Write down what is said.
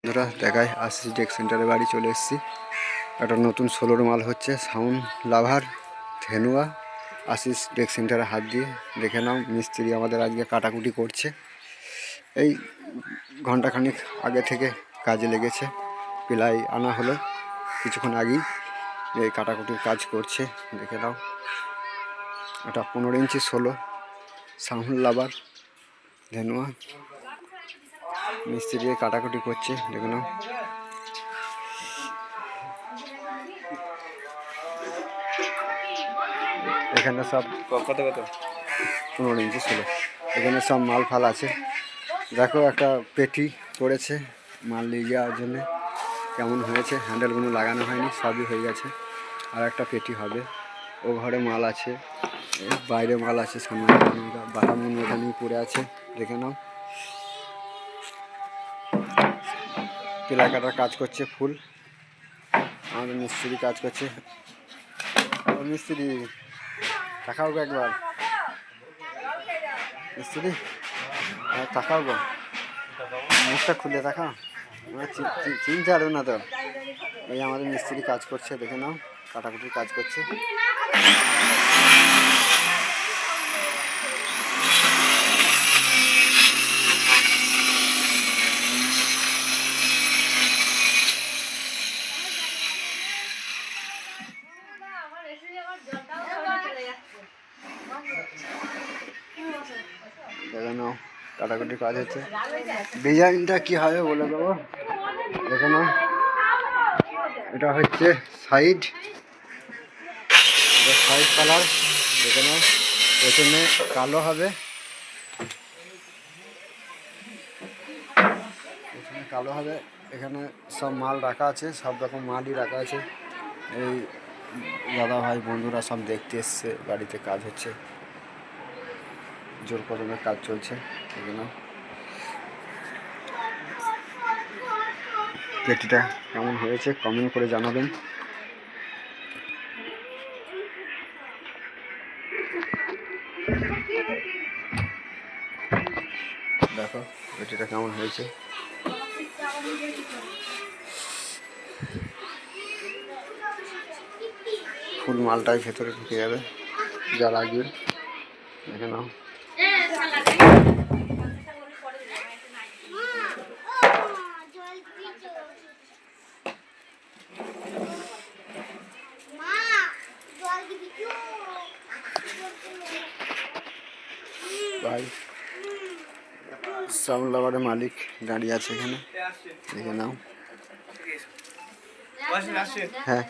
বন্ধুরা দেখায় আশিস ডেক সেন্টারে বাড়ি চলে এসেছি। একটা নতুন সোলোর মাল হচ্ছে সাউন্ড লাভার ধেনুয়া আশিস ডেক সেন্টারে হাত দিয়ে দেখে নাও। মিস্ত্রি আমাদের আজকে কাটাকুটি করছে, এই ঘন্টাখানিক আগে থেকে কাজে লেগেছে। প্লাই আনা হলো কিছুক্ষণ আগেই, এই কাটাকুটির কাজ করছে দেখে নাও। এটা 15 ইঞ্চি সোলো সাউন্ড লাভার ধেনুয়া, মিস্ত্রি কাটাকুটি করছে দেখে নাও। এখানে সব কত 15 ইঞ্চি ছিল। এখানে সব মাল ফাল আছে। দেখো একটা পেটি পড়েছে মাল নিয়ে যাওয়ার জন্য, কেমন হয়েছে। হ্যান্ডেলগুলো লাগানো হয়নি, সবই হয়ে গেছে। আর একটা পেটি হবে, ও ঘরে মাল আছে, বাইরে মাল আছে, সামনে বাটামগুলো ওখানেই পড়ে আছে দেখে নাও। পিলা কাটার কাজ করছে ফুল, আমাদের মিস্ত্রি কাজ করছে। মিস্ত্রি তাকাও গো একবার, মিস্ত্রি তাকাও গো, মুখটা খুলে তাকাও, চিনতে পারো না তো। ওই আমাদের মিস্ত্রি কাজ করছে দেখে নাও, কাটাকুটির কাজ করছে। দেখে নাও কাটাকুটির কাজ হচ্ছে। ডিজাইনটা কি হবে বলে দেবো, দেখে নাও। এটা হচ্ছে সাইড কালার দেখে নাও। প্রথমে কালো হবে, এখানে সব মাল রাখা আছে, সব রকম মালই রাখা আছে। এই দাদা ভাই বন্ধুরা সব দেখতে এসছে, বাড়িতে কাজ হচ্ছে, জোর কদমে কাজ চলছে দেখে নাও। পেটিটা কেমন হয়েছে কমেন্ট করে জানাবেন। দেখো পেটিটা কেমন হয়েছে। ফুল মালটাই ভেতরে ঢুকে যাবে, যা লাগবে দেখে নাও। সাউন্ড লাভারের মালিক দাঁড়িয়ে আছে এখানে দেখে নাও। হ্যাঁ